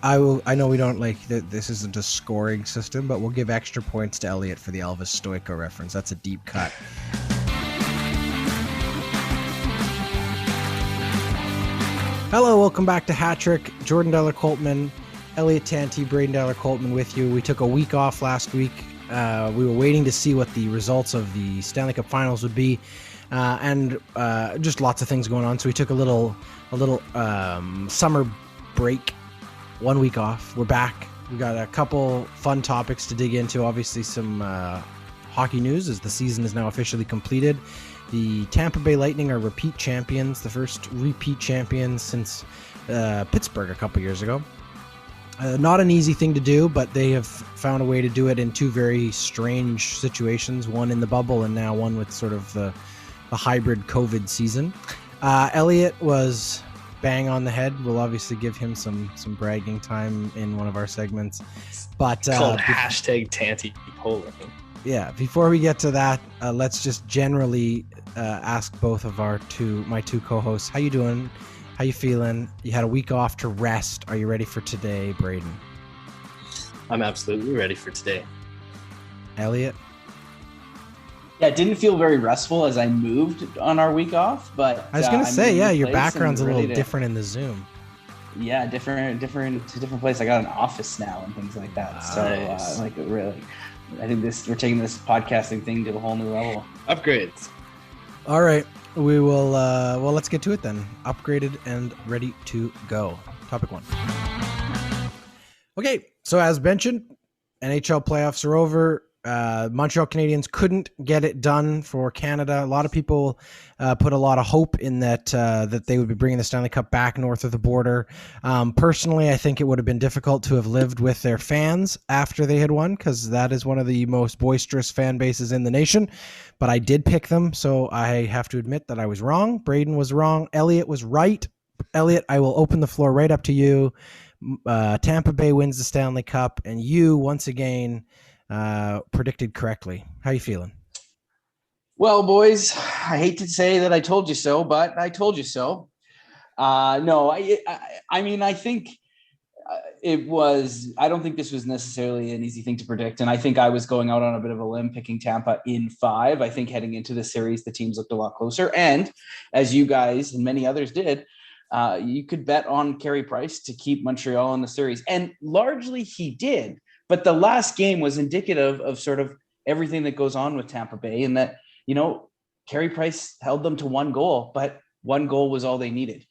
I know we don't like that. This isn't a scoring system, but we'll give extra points to Elliott for the Elvis Stoico reference. That's a deep cut. Hello, welcome back to Hat Trick. Jordan Deller-Coltman, Elliott Tanti, Braden Deller-Coltman with you. We took a week off last week. We were waiting to see what the results of the Stanley Cup Finals would be, and just lots of things going on. So we took a little summer break, 1 week off. We're back. We got a couple fun topics to dig into. Obviously, some hockey news as the season is now officially completed. The Tampa Bay Lightning are repeat champions, the first repeat champions since Pittsburgh a couple years ago. Not an easy thing to do, but they have found a way to do it in two very strange situations, one in the bubble and now one with sort of the hybrid COVID season. Elliott was bang on the head. We'll obviously give him some bragging time in one of our segments. But called hashtag Tanti polling. Yeah, before we get to that, let's just generally ask both of my two co-hosts, how you doing? How you feeling? You had a week off to rest. Are you ready for today, Braden? I'm absolutely ready for today. Elliott? Yeah, it didn't feel very restful as I moved on our week off, but I was going to say, yeah, your background's a little different in the Zoom. Yeah, different place. I got an office now and things like that. Nice. So, really, I think we're taking this podcasting thing to a whole new level. Upgrades. All right. We will, let's get to it then. Upgraded and ready to go. Topic 1. Okay, so as mentioned, NHL playoffs are over. Montreal Canadiens couldn't get it done for Canada. A lot of people put a lot of hope in that they would be bringing the Stanley Cup back north of the border. Personally, I think it would have been difficult to have lived with their fans after they had won, because that is one of the most boisterous fan bases in the nation. But I did pick them, so I have to admit that I was wrong. Braden was wrong. Elliott was right. Elliott, I will open the floor right up to you. Tampa Bay wins the Stanley Cup, and you, once again, predicted correctly. How you feeling? Well, boys, I hate to say that I told you so, but I told you so. No, I mean, I think it was, I don't think this was necessarily an easy thing to predict. And I think I was going out on a bit of a limb picking Tampa in 5. I think heading into the series, the teams looked a lot closer. And as you guys and many others did, you could bet on Carey Price to keep Montreal in the series. And largely he did. But the last game was indicative of sort of everything that goes on with Tampa Bay, and that, Carey Price held them to 1 goal, but 1 goal was all they needed.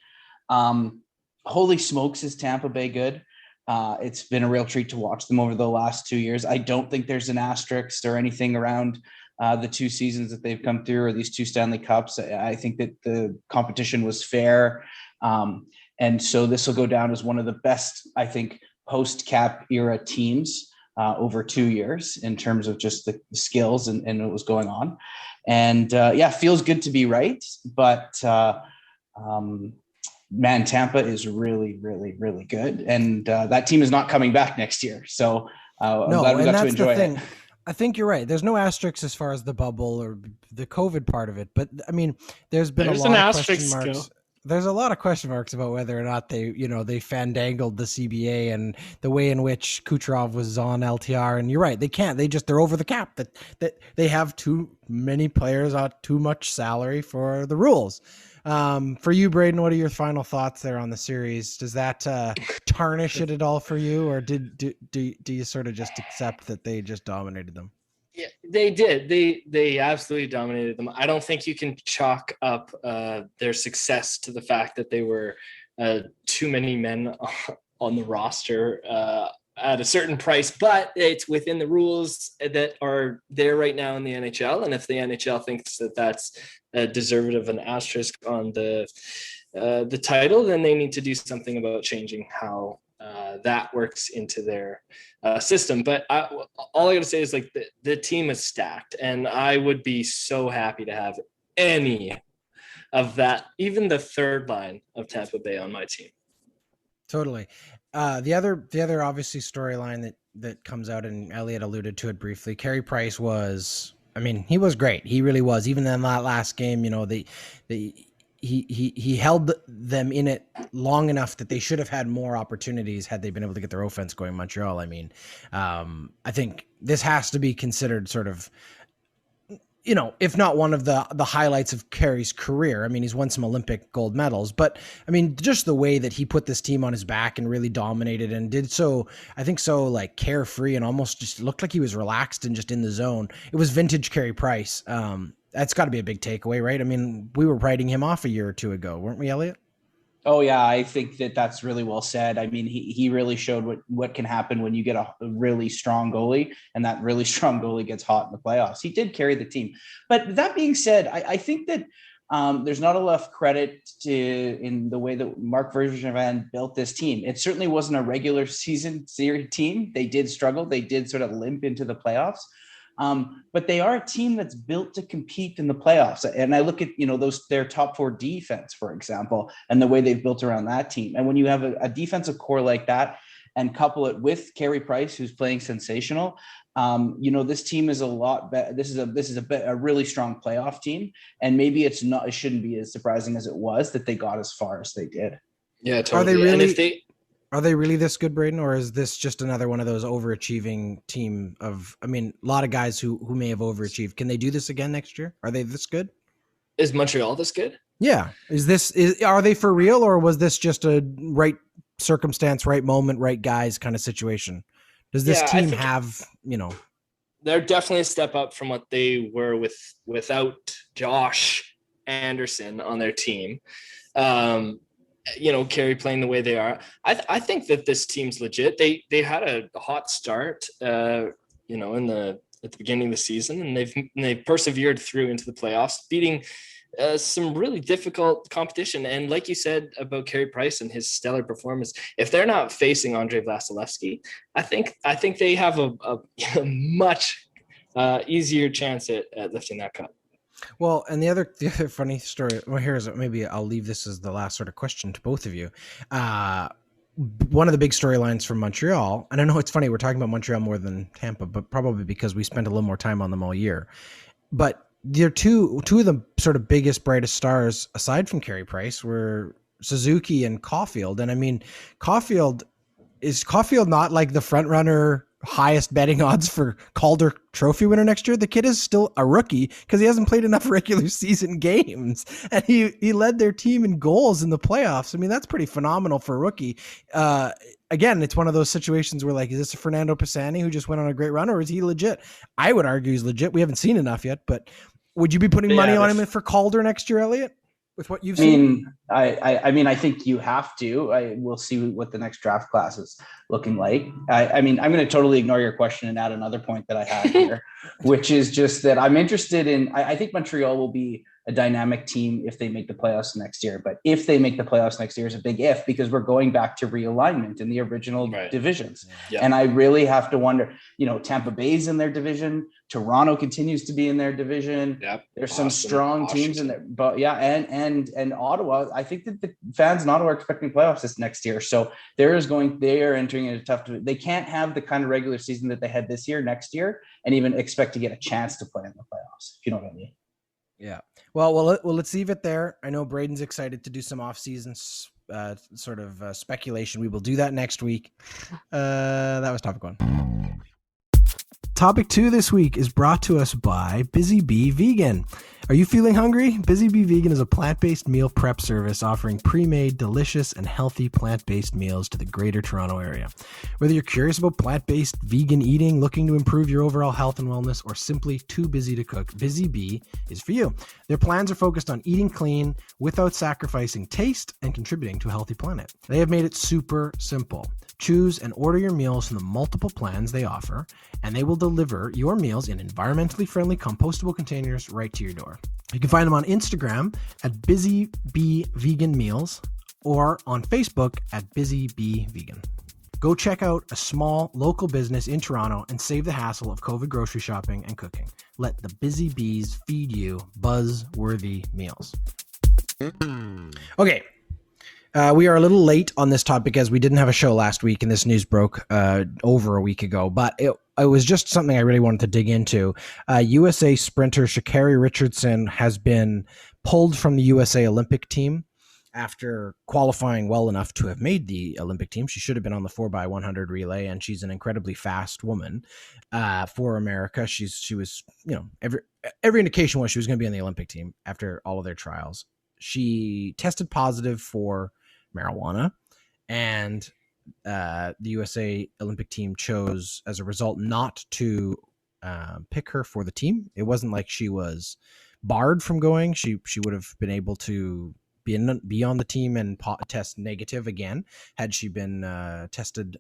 Holy smokes, is Tampa Bay good? It's been a real treat to watch them over the last 2 years. I don't think there's an asterisk or anything around the 2 seasons that they've come through, or these 2 Stanley Cups. I think that the competition was fair. And so this will go down as one of the best, I think, post-cap era teams over 2 years in terms of just the skills and what was going on. And feels good to be right. But man, Tampa is really, really, really good. And that team is not coming back next year. So I'm glad we got to enjoy it. I think you're right. There's no asterisks as far as the bubble or the COVID part of it. But I mean, there's a lot of question marks. There's a lot of question marks about whether or not they fandangled the CBA and the way in which Kucherov was on LTR. And you're right, they can't. They're over the cap. That they have too many players on too much salary for the rules. For you, Braden, what are your final thoughts there on the series? Does that tarnish it at all for you, or do you sort of just accept that they just dominated them? Yeah, they did. They absolutely dominated them. I don't think you can chalk up their success to the fact that they were too many men on the roster at a certain price, but it's within the rules that are there right now in the NHL. And if the NHL thinks that that's deserving of an asterisk on the title, then they need to do something about changing how that works into their system. But all I got to say is, like, the team is stacked, and I would be so happy to have any of that, even the third line of Tampa Bay on my team. Totally. The other obviously storyline that comes out, and Elliott alluded to it briefly, Carey Price was, I mean, he was great. He really was. Even in that last game, he held them in it long enough that they should have had more opportunities had they been able to get their offense going in Montreal. I mean, I think this has to be considered sort of, if not one of the highlights of Carey's career. I mean, he's won some Olympic gold medals, but I mean, just the way that he put this team on his back and really dominated and did so, I think so like carefree and almost just looked like he was relaxed and just in the zone. It was vintage Carey Price. That's got to be a big takeaway, right? I mean, we were writing him off a year or two ago, weren't we, Elliott? Oh yeah, I think that's really well said. I mean, he really showed what can happen when you get a really strong goalie, and that really strong goalie gets hot in the playoffs. He did carry the team. But that being said, I think that there's not enough credit in the way that Marc Bergevin built this team. It certainly wasn't a regular season series team. They did struggle. They did sort of limp into the playoffs. But they are a team that's built to compete in the playoffs. And I look at, their top four defense, for example, and the way they've built around that team. And when you have a defensive core like that and couple it with Carey Price, who's playing sensational, this team is a lot better. This is a really strong playoff team. And maybe it shouldn't be as surprising as it was that they got as far as they did. Yeah, totally. Are they really this good, Braden, or is this just another one of those overachieving team of, I mean, a lot of guys who may have overachieved. Can they do this again next year? Are they this good? Is Montreal this good? Yeah. Are they for real, or was this just a right circumstance, right moment, right guys kind of situation? Does this team have, They're definitely a step up from what they were without Josh Anderson on their team. Carey playing the way they are. I think that this team's legit. They had a hot start, at the beginning of the season, and they've persevered through into the playoffs, beating some really difficult competition. And like you said about Carey Price and his stellar performance, if they're not facing Andrei Vasilevsky, I think they have a much easier chance at lifting that cup. Well, and the other funny story, maybe I'll leave this as the last sort of question to both of you. One of the big storylines from Montreal, and I know it's funny, we're talking about Montreal more than Tampa, but probably because we spent a little more time on them all year. But they're two of the sort of biggest, brightest stars, aside from Carey Price, were Suzuki and Caulfield. And I mean, is Caulfield not like the front runner, highest betting odds for Calder Trophy winner next year? The kid is still a rookie because he hasn't played enough regular season games, and he led their team in goals in the playoffs. I mean, that's pretty phenomenal for a rookie. Again, it's one of those situations where, like, is this a Fernando Pisani who just went on a great run, or is he legit? I would argue he's legit. We haven't seen enough yet, but would you be putting money on him for Calder next year, Elliott? With what you've seen? I think you have to. We'll see what the next draft class is looking like. I'm going to totally ignore your question and add another point that I had here, which is just that I'm interested in. I think Montreal will be a dynamic team if they make the playoffs next year. But if they make the playoffs next year is a big if, because we're going back to realignment in the original divisions. Yeah. And I really have to wonder, Tampa Bay's in their division. Toronto continues to be in their division. Yep. There's some strong teams in there, but and Ottawa. I think that the fans in Ottawa are expecting playoffs this next year. So they are entering in a tough. They can't have the kind of regular season that they had this year, next year, and even expect to get a chance to play in the playoffs. If you know what I mean. Yeah. Well, let's leave it there. I know Braden's excited to do some off-season speculation. We will do that next week. That was topic 1. Topic 2 this week is brought to us by Busy Bee Vegan. Are you feeling hungry? Busy Bee Vegan is a plant-based meal prep service offering pre-made, delicious, and healthy plant-based meals to the Greater Toronto area. Whether you're curious about plant-based vegan eating, looking to improve your overall health and wellness, or simply too busy to cook, Busy Bee is for you. Their plans are focused on eating clean without sacrificing taste and contributing to a healthy planet. They have made it super simple. Choose and order your meals from the multiple plans they offer, and they will deliver your meals in environmentally friendly compostable containers right to your door. You can find them on Instagram at Busy Bee Vegan Meals or on Facebook at Busy Bee Vegan. Go check out a small local business in Toronto and save the hassle of COVID grocery shopping and cooking. Let the Busy Bees feed you buzz-worthy meals. Okay. We are a little late on this topic as we didn't have a show last week and this news broke over a week ago, but it was just something I really wanted to dig into. USA sprinter Sha'Carri Richardson has been pulled from the USA Olympic team after qualifying well enough to have made the Olympic team. She should have been on the 4x100 relay, and she's an incredibly fast woman for America. She was, every indication was she was going to be on the Olympic team after all of their trials. She tested positive for marijuana, and the USA Olympic team chose, as a result, not to pick her for the team. It wasn't like she was barred from going. She would have been able to be on the team and test negative again had she been tested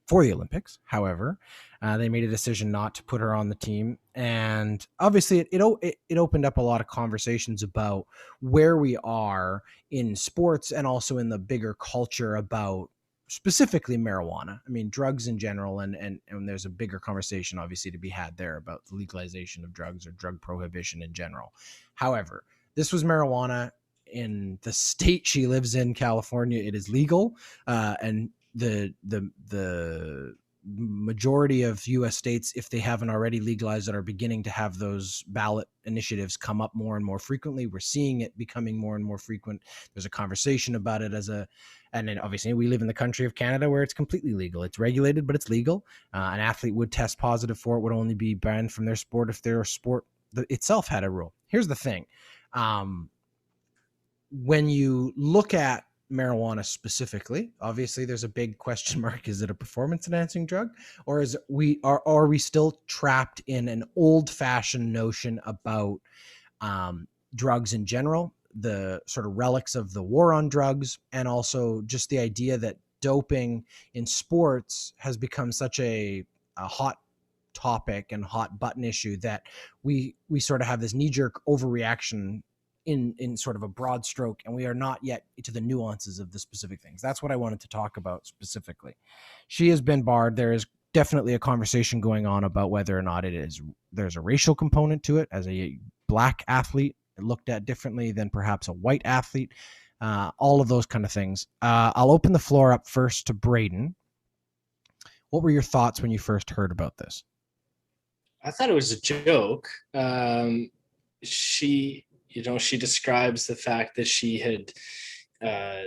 for the Olympics. However, they made a decision not to put her on the team, and obviously it opened up a lot of conversations about where we are in sports and also in the bigger culture about specifically marijuana. I mean, drugs in general, and there's a bigger conversation obviously to be had there about the legalization of drugs or drug prohibition in general. However, this was marijuana. In the state she lives in, California, it is legal, and the majority of U.S. states, if they haven't already legalized it, are beginning to have those ballot initiatives come up more and more frequently. We're seeing it becoming more and more frequent. There's a conversation about it and then obviously we live in the country of Canada where it's completely legal. It's regulated, but it's legal. An athlete would test positive for it, would only be banned from their sport if their sport itself had a rule. Here's the thing. When you look at marijuana specifically, obviously there's a big question mark. Is it a performance enhancing drug, or are we still trapped in an old fashioned notion about drugs in general, the sort of relics of the war on drugs, and also just the idea that doping in sports has become such a hot topic and hot button issue that we sort of have this knee-jerk overreaction in sort of a broad stroke, and we are not yet to the nuances of the specific things. That's what I wanted to talk about specifically. She has been barred. There is definitely a conversation going on about whether or not there's a racial component to it, as a black athlete looked at differently than perhaps a white athlete, all of those kind of things. I'll open the floor up first to Braden. What were your thoughts when you first heard about this? I thought it was a joke. She describes the fact that she had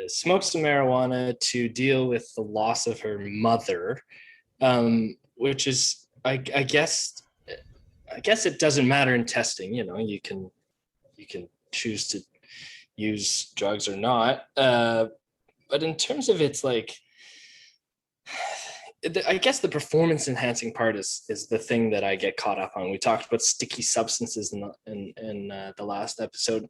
smoked some marijuana to deal with the loss of her mother, which is, I guess it doesn't matter in testing. You can choose to use drugs or not. But in terms of its like, I guess the performance enhancing part is the thing that I get caught up on. We talked about sticky substances in the last episode.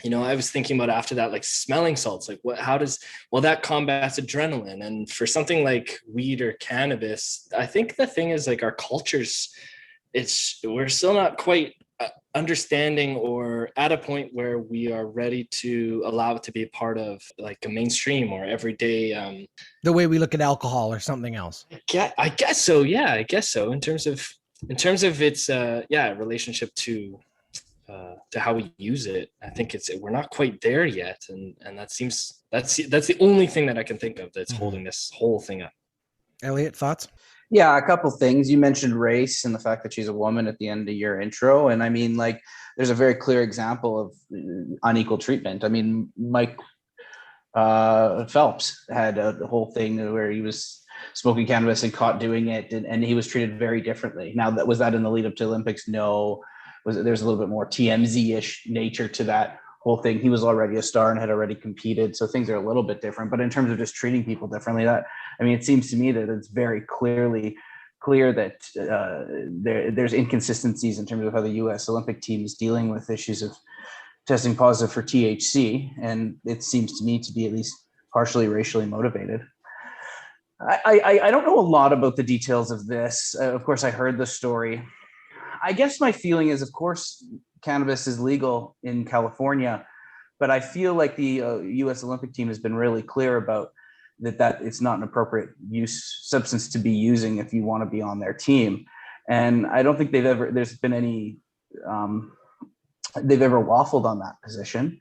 I was thinking about after that, like smelling salts, like that combats adrenaline. And for something like weed or cannabis, I think the thing is like our cultures, we're still not quite understanding or at a point where we are ready to allow it to be a part of like a mainstream or everyday the way we look at alcohol or something else. I guess so. Yeah, I guess so. In terms of its relationship to how we use it, I think we're not quite there yet, and that's the only thing that I can think of that's holding this whole thing up. Elliott, thoughts? Yeah, a couple things. You mentioned race and the fact that she's a woman at the end of your intro. And I mean, like, there's a very clear example of unequal treatment. I mean, Mike Phelps had a whole thing where he was smoking cannabis and caught doing it, and he was treated very differently. Now, was that in the lead up to Olympics? No. There's a little bit more TMZ-ish nature to that whole thing. He was already a star and had already competed, so things are a little bit different. But in terms of just treating people differently, it seems to me that it's very clear that there's inconsistencies in terms of how the U.S. Olympic team is dealing with issues of testing positive for THC, and it seems to me to be at least partially racially motivated. I don't know a lot about the details of this. Of course, I heard the story. I guess my feeling is, of course, cannabis is legal in California, but I feel like the U.S. Olympic team has been really clear about that it's not an appropriate substance to be using if you want to be on their team. And I don't think they've ever waffled on that position.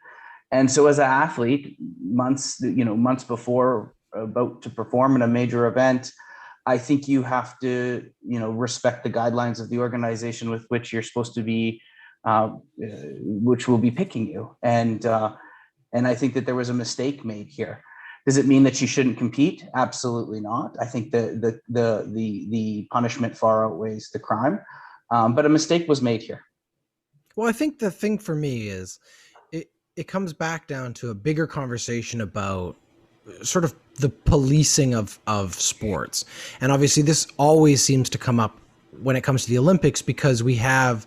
And so as an athlete, months before about to perform in a major event, I think you have to, respect the guidelines of the organization with which you're supposed to be, which will be picking you. And I think that there was a mistake made here. Does it mean that she shouldn't compete? Absolutely not. I think the punishment far outweighs the crime, but a mistake was made here. Well, I think the thing for me is it comes back down to a bigger conversation about sort of the policing of sports. And obviously this always seems to come up when it comes to the Olympics, because we have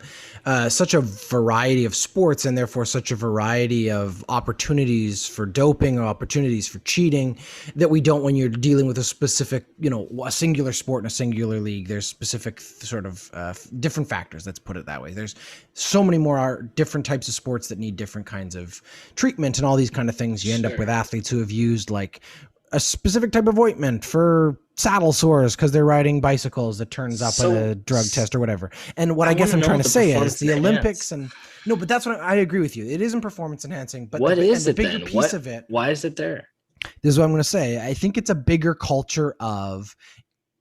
such a variety of sports and therefore such a variety of opportunities for doping or opportunities for cheating that we don't when you're dealing with a specific, a singular sport in a singular league. There's specific sort of different factors, let's put it that way. There's so many more different types of sports that need different kinds of treatment and all these kind of things. You end up with athletes who have used like a specific type of ointment for saddle sores because they're riding bicycles that turns up on a drug test or whatever. And what I guess I'm trying to say is the Olympics but that's what I agree with you. It isn't performance enhancing, but what is the it bigger then? piece of it. Why is it there? This is what I'm going to say. I think it's a bigger culture of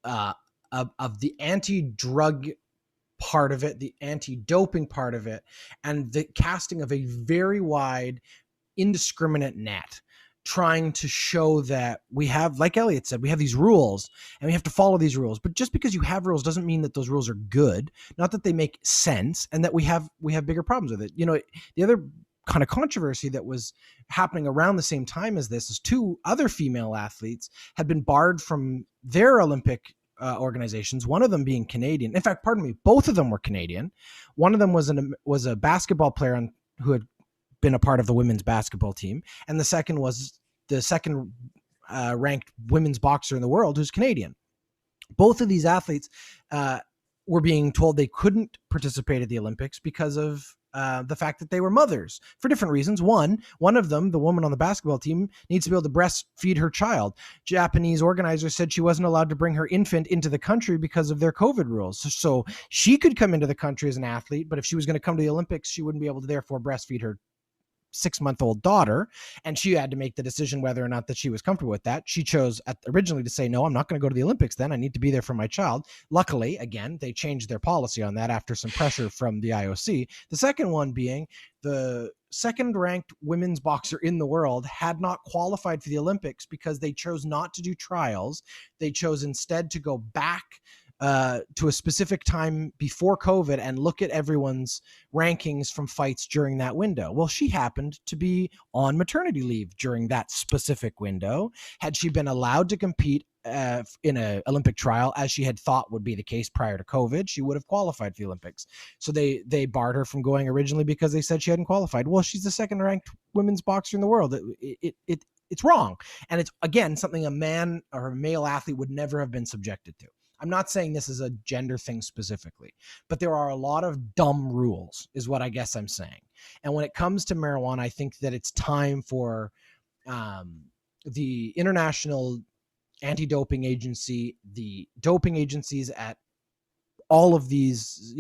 the anti-drug part of it, the anti-doping part of it, and the casting of a very wide, indiscriminate net, trying to show that we have, like Elliott said, we have these rules and we have to follow these rules. But just because you have rules doesn't mean that those rules are good, not that they make sense, and that we have bigger problems with it. The other kind of controversy that was happening around the same time as this is two other female athletes had been barred from their Olympic organizations, one of them being Canadian. In fact, pardon me, both of them were Canadian. One of them was a basketball player who had been a part of the women's basketball team, and the second was the second ranked women's boxer in the world who's Canadian. Both of these athletes were being told they couldn't participate at the Olympics because of the fact that they were mothers for different reasons. One of them, the woman on the basketball team, needs to be able to breastfeed her child. Japanese organizers said she wasn't allowed to bring her infant into the country because of their COVID rules. So she could come into the country as an athlete, but if she was going to come to the Olympics, she wouldn't be able to therefore breastfeed her 6-month-old daughter, and she had to make the decision whether or not that she was comfortable with that. She chose originally to say, no, I'm not going to go to the Olympics then. I need to be there for my child. Luckily, again, they changed their policy on that after some pressure from the IOC. The second one being the second-ranked women's boxer in the world had not qualified for the Olympics because they chose not to do trials. They chose instead to go back to a specific time before COVID and look at everyone's rankings from fights during that window. Well, she happened to be on maternity leave during that specific window. Had she been allowed to compete in an Olympic trial, as she had thought would be the case prior to COVID, she would have qualified for the Olympics. So they barred her from going originally because they said she hadn't qualified. Well, she's the second ranked women's boxer in the world. It's wrong. And it's, again, something a man or a male athlete would never have been subjected to. I'm not saying this is a gender thing specifically, but there are a lot of dumb rules is what I guess I'm saying. And when it comes to marijuana, I think that it's time for the International Anti-Doping Agency, the doping agencies at all of these,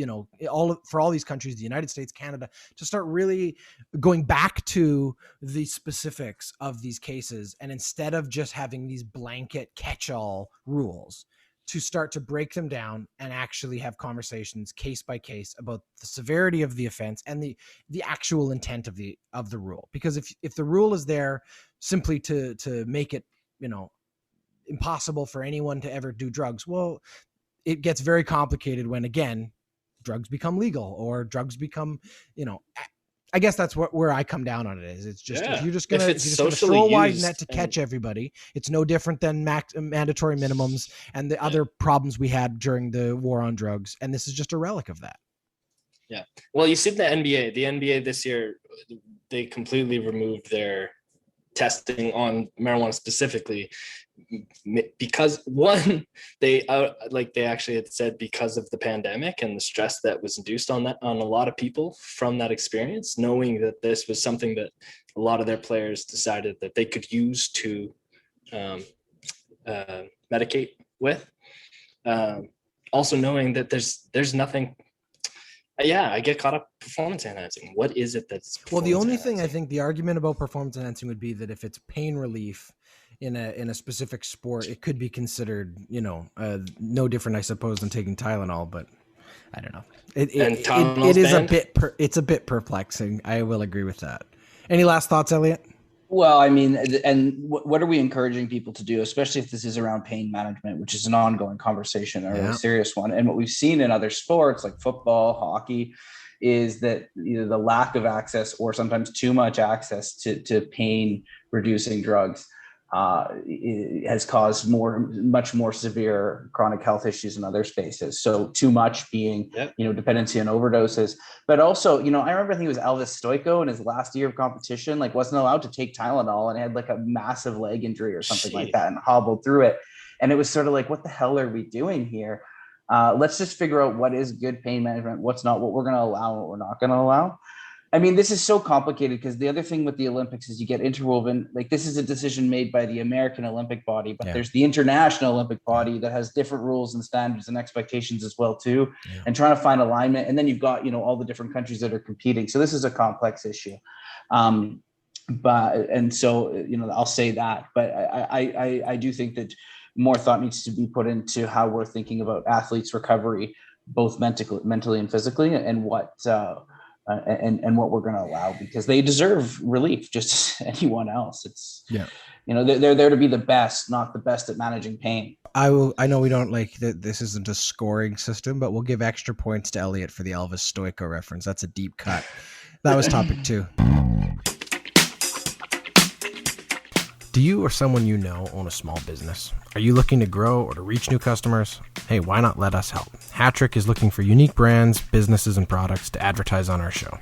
for all these countries, the United States, Canada, to start really going back to the specifics of these cases. And instead of just having these blanket catch-all rules, to start to break them down and actually have conversations case by case about the severity of the offense and the actual intent of the rule. Because if the rule is there simply to make it, impossible for anyone to ever do drugs, well, it gets very complicated when, again, drugs become legal or drugs become, I guess that's where I come down on it is. It's just, if you're just going to throw a wide net to catch everybody, it's no different than mandatory minimums and the other problems we had during the war on drugs. And this is just a relic of that. Yeah. Well, you see the NBA. The NBA this year, they completely removed their testing on marijuana specifically because they actually had said because of the pandemic and the stress that was induced on a lot of people from that experience, knowing that this was something that a lot of their players decided that they could use to medicate with. Also knowing that there's nothing. I get caught up performance enhancing. What is it that's well? The only thing I think the argument about performance enhancing would be that if it's pain relief, in a specific sport, it could be considered, no different, I suppose, than taking Tylenol, but I don't know. It is it's a bit perplexing. I will agree with that. Any last thoughts, Elliott? Well, I mean, and what are we encouraging people to do, especially if this is around pain management, which is an ongoing conversation, a really serious one. And what we've seen in other sports like football, hockey, is that either the lack of access or sometimes too much access to pain reducing drugs has caused much more severe chronic health issues in other spaces. So too much being, dependency on overdoses, but also, I remember, I think it was Elvis Stoico in his last year of competition, like wasn't allowed to take Tylenol and had like a massive leg injury or something like that and hobbled through it. And it was sort of like, what the hell are we doing here? Let's just figure out what is good pain management, what's not, what we're going to allow, what we're not going to allow. I mean, this is so complicated because the other thing with the Olympics is you get interwoven, like this is a decision made by the American Olympic body, but there's the International Olympic body that has different rules and standards and expectations as well too, and trying to find alignment. And then you've got, all the different countries that are competing. So this is a complex issue. I'll say that, but I do think that more thought needs to be put into how we're thinking about athletes' recovery, both mentally and physically, and what we're going to allow, because they deserve relief just as anyone else. It's they're there to be the best, not the best at managing pain. I know we don't like that. This isn't a scoring system, but we'll give extra points to Elliott for the Elvis Stoico reference. That's a deep cut. That was topic 2. Do you or someone you know own a small business? Are you looking to grow or to reach new customers? Hey, why not let us help? Hattrick is looking for unique brands, businesses, and products to advertise on our show.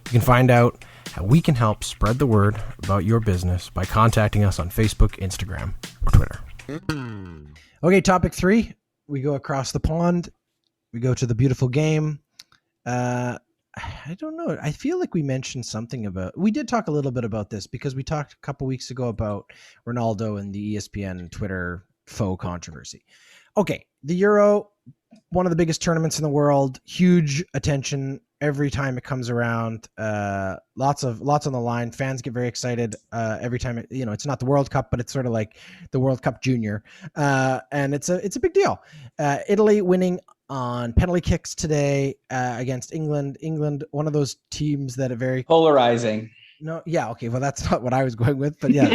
You can find out how we can help spread the word about your business by contacting us on Facebook, Instagram, or Twitter. Okay, topic 3. We go across the pond. We go to the beautiful game. I don't know. I feel like we mentioned something we did talk a little bit about this because we talked a couple weeks ago about Ronaldo and the ESPN Twitter faux controversy. Okay. The Euro, one of the biggest tournaments in the world, huge attention every time it comes around. Lots on the line. Fans get very excited every time. It's not the World Cup, but it's sort of like the World Cup Junior. And it's a big deal. Italy winning on penalty kicks today against England. England, one of those teams that are very polarizing. No, yeah, okay. Well, that's not what I was going with, but yeah.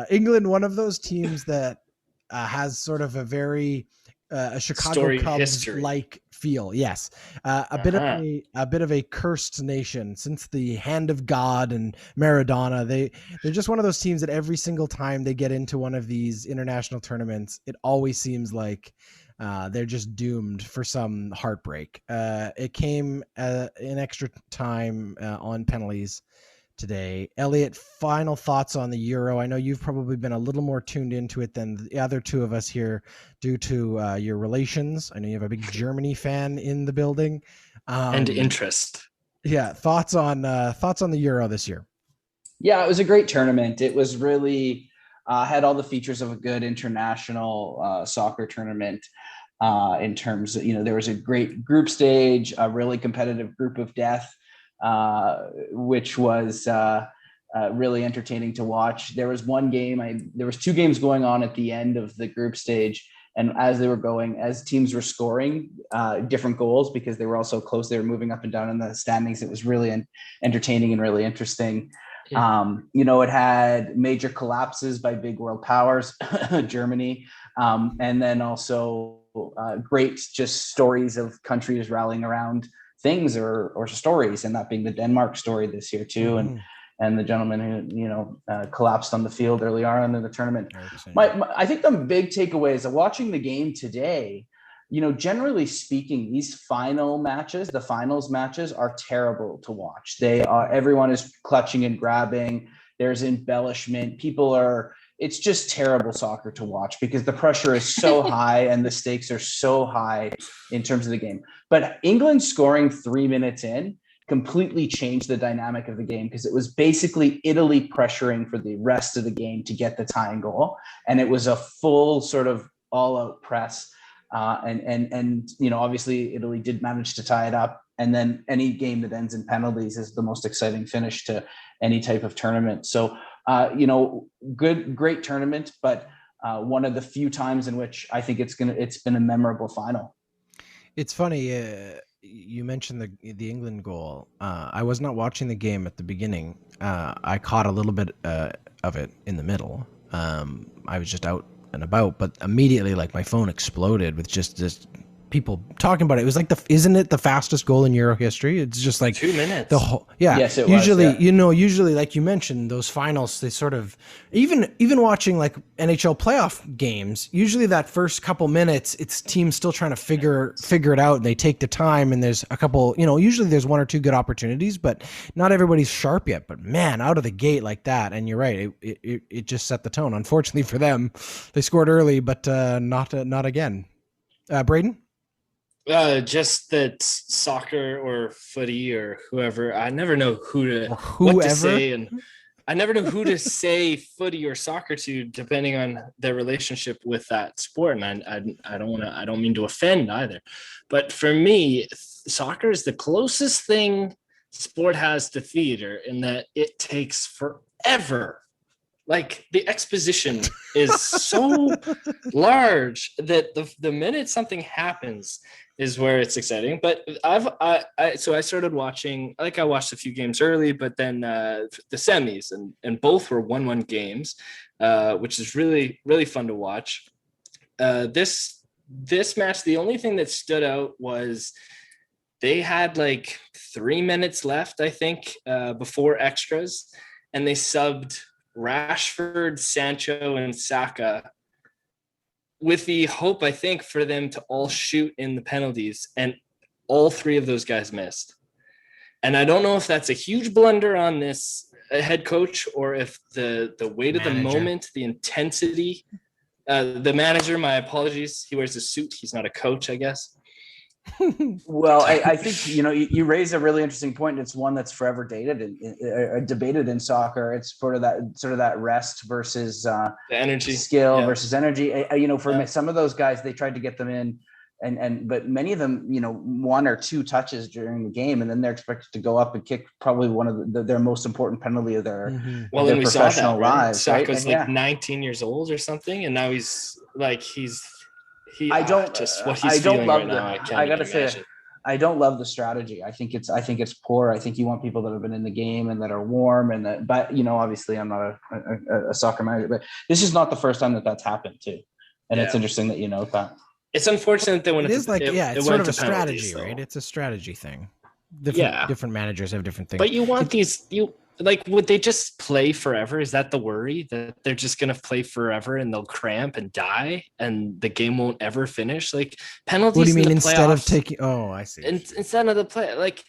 England, one of those teams that has sort of a very Chicago Cubs like feel. Yes, a bit of a cursed nation since the hand of God and Maradona. They're just one of those teams that every single time they get into one of these international tournaments, it always seems like they're just doomed for some heartbreak. It came in extra time on penalties today. Elliott, final thoughts on the Euro. I know you've probably been a little more tuned into it than the other two of us here due to your relations. I know you have a big Germany fan in the building. And interest. Yeah. Thoughts on the Euro this year? Yeah, it was a great tournament. It was really had all the features of a good international soccer tournament. In terms of, there was a great group stage, a really competitive group of death, which was really entertaining to watch. There was one game, there was 2 games going on at the end of the group stage. And as teams were scoring different goals, because they were all so close, they were moving up and down in the standings. It was really entertaining and really interesting. Yeah. It had major collapses by big world powers, Germany, and then also great just stories of countries rallying around things or stories, and that being the Denmark story this year too, and the gentleman who collapsed on the field early on in the tournament. I think the big takeaways of watching the game today, generally speaking, these finals matches are terrible to watch. Everyone is clutching and grabbing. There's embellishment. It's just terrible soccer to watch because the pressure is so high and the stakes are so high in terms of the game. But England scoring 3 minutes in completely changed the dynamic of the game, because it was basically Italy pressuring for the rest of the game to get the tying goal. And it was a full sort of all out press. And obviously Italy did manage to tie it up. And then any game that ends in penalties is the most exciting finish to any type of tournament. So Great tournament, but one of the few times in which I think it's been a memorable final. It's funny. You mentioned the England goal. I was not watching the game at the beginning. I caught a little bit of it in the middle. I was just out and about, but immediately, like, my phone exploded with just people talking about it. It was like isn't it the fastest goal in Euro history? It's just like 2 minutes. The whole, yeah. Yes, it usually, was, yeah. Usually, like you mentioned, those finals, they sort of, even watching like NHL playoff games, usually that first couple minutes, it's teams still trying to figure it out, and they take the time, and there's a couple, usually there's one or two good opportunities, but not everybody's sharp yet. But man, out of the gate like that, and you're right, it just set the tone. Unfortunately for them, they scored early, but not again. Braden? Just that soccer or footy or whoever, I never know what to say, and I never know who to say footy or soccer to, depending on their relationship with that sport. And I don't mean to offend either, but for me, soccer is the closest thing sport has to theater, in that it takes forever. Like, the exposition is so large that the minute something happens is where it's exciting. But I started watching, I watched a few games early, but then the semis, and both were 1-1 games, which is really, really fun to watch. This match, the only thing that stood out was they had like 3 minutes left, I think, before extras, and they subbed Rashford, Sancho, and Saka, with the hope, I think, for them to all shoot in the penalties, and all three of those guys missed. And I don't know if that's a huge blunder on this head coach, or if the weight of the moment, the intensity, the manager, my apologies, he wears a suit. He's not a coach, I guess. Well, I think, you raise a really interesting point. It's one that's forever debated in soccer. It's sort of that rest versus the energy, skill versus energy. Some of those guys, they tried to get them in, but many of them, 1 or 2 touches during the game, and then they're expected to go up and kick probably one of their most important penalty of their then we professional saw that, right? lives. Saka's right? 19 years old or something, and now he's I don't love I gotta say, I don't love the strategy. I think it's poor. I think you want people that have been in the game and that are warm, but obviously I'm not a soccer manager, but this is not the first time that's happened too. And it's interesting that you note that. It's unfortunate that when it's sort of a strategy, right? It's a strategy thing. Different managers have different things. But you want would they just play forever? Is that the worry, that they're just going to play forever and they'll cramp and die and the game won't ever finish? Like, penalties. What do you mean, instead of taking? Oh, I see. Instead of the play, like,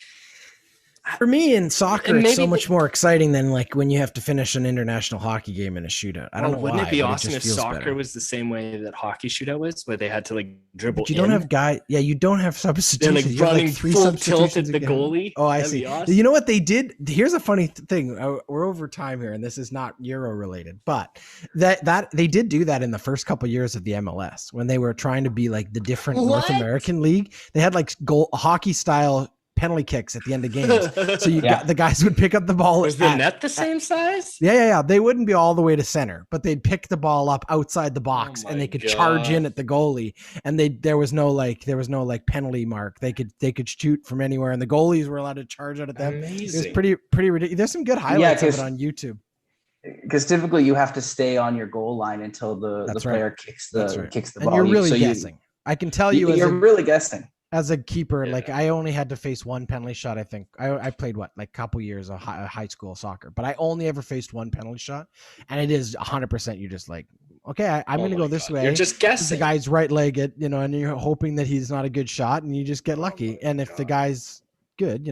for me in soccer, it's so much more exciting than like when you have to finish an international hockey game in a shootout. I don't know. Wouldn't why, it be awesome if soccer better. was the same way that hockey shootout was, where they had to like dribble? But you don't have guys. Yeah, you don't have substitutions. They're like running full tilt at the goalie. Oh, I see. Awesome. You know what they did? Here's a funny thing. We're over time here, and this is not Euro related, but that they did do that in the first couple of years of the MLS when they were trying to be like the different North American league. They had like hockey style penalty kicks at the end of games, so the guys would pick up the ball. Was the net the same size? Yeah. They wouldn't be all the way to center, but they'd pick the ball up outside the box, and they could charge in at the goalie. And there was no penalty mark. They could shoot from anywhere, and the goalies were allowed to charge out at them. Amazing. It was pretty ridiculous. There's some good highlights of it on YouTube. Because typically you have to stay on your goal line until the player kicks the ball. And you're really guessing. I can tell you, you're really guessing. As a keeper, like I only had to face one penalty shot. I think I played a couple years of high school soccer, but I only ever faced one penalty shot, and it is 100%. You're just like, okay, I'm going to go this way. You're just guessing. The guy's right-legged, and you're hoping that he's not a good shot, and you just get lucky. And if the guy's good,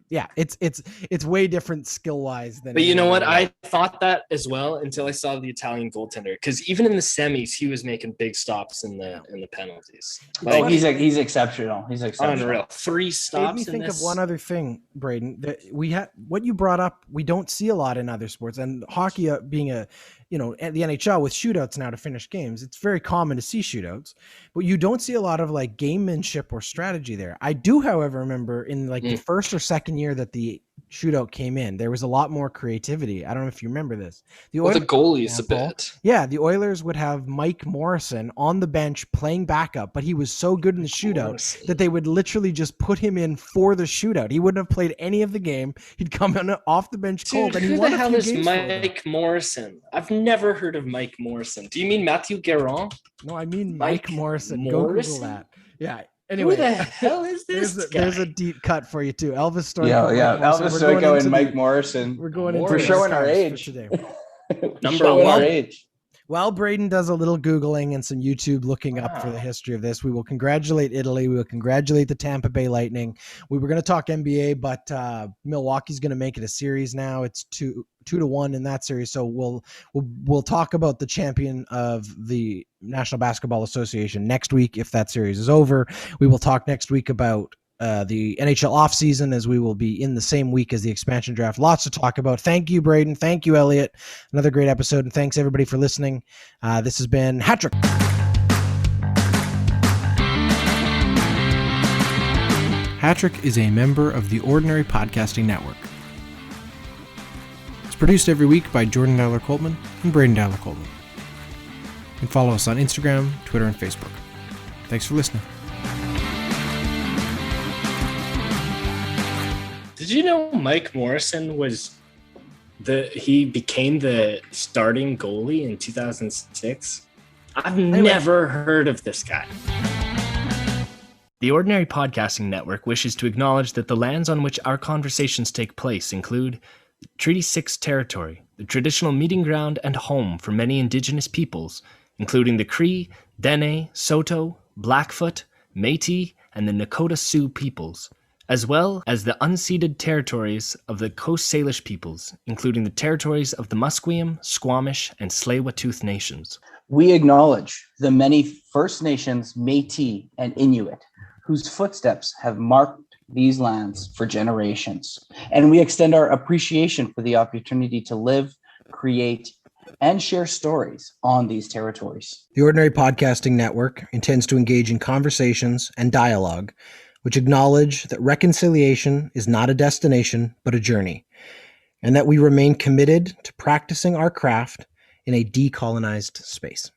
it's way different skill-wise than. But you know what? I thought that as well until I saw the Italian goaltender, because even in the semis, he was making big stops in the penalties. Like, he's exceptional. He's exceptional. Unreal. 3 stops. Made me think of one other thing, Braden. That we had what you brought up. We don't see a lot in other sports, and hockey being the NHL with shootouts now to finish games. It's very common to see shootouts, but you don't see a lot of like gamemanship or strategy there. I do, however, remember in the first or second year that the shootout came in, there was a lot more creativity. I don't know if you remember this. The goalies a bit. Yeah, the Oilers would have Mike Morrison on the bench playing backup, but he was so good in the shootout that they would literally just put him in for the shootout. He wouldn't have played any of the game. He'd come in off the bench cold, and he won a few games. Who the hell is Mike Morrison? I've never heard of Mike Morrison. Do you mean Matthew Guerin? No, I mean Mike Morrison. Go Google that. Yeah. Anyway, who the hell is this guy? There's a deep cut for you too. Elvis Storyko. Yeah. Elvis Storyko and Mike Morrison. We're going into We're showing our age. Number one. Age. While Braden does a little Googling and some YouTube looking up for the history of this, we will congratulate Italy. We will congratulate the Tampa Bay Lightning. We were going to talk NBA, but Milwaukee's going to make it a series now. It's 2-1 in that series. So we'll talk about the champion of the National Basketball Association next week if that series is over. We will talk next week about the NHL offseason, as we will be in the same week as the expansion draft. Lots to talk about. Thank you, Braden. Thank you, Elliott. Another great episode, and thanks everybody for listening. This has been Hat-Trick. Hat-Trick is a member of the Ordinary Podcasting Network. It's produced every week by Jordan Dyler Coltman and Braden Dyler Coltman. You can follow us on Instagram, Twitter, and Facebook. Thanks for listening. Did you know Mike Morrison he became the starting goalie in 2006? I've never heard of this guy. The Ordinary Podcasting Network wishes to acknowledge that the lands on which our conversations take place include Treaty 6 territory, the traditional meeting ground and home for many Indigenous peoples, including the Cree, Dene, Saulteaux, Blackfoot, Métis, and the Nakota Sioux peoples, as well as the unceded territories of the Coast Salish peoples, including the territories of the Musqueam, Squamish, and Tsleil-Waututh nations. We acknowledge the many First Nations, Métis, and Inuit whose footsteps have marked these lands for generations. And we extend our appreciation for the opportunity to live, create, and share stories on these territories. The Ordinary Podcasting Network intends to engage in conversations and dialogue which acknowledge that reconciliation is not a destination, but a journey, and that we remain committed to practicing our craft in a decolonized space.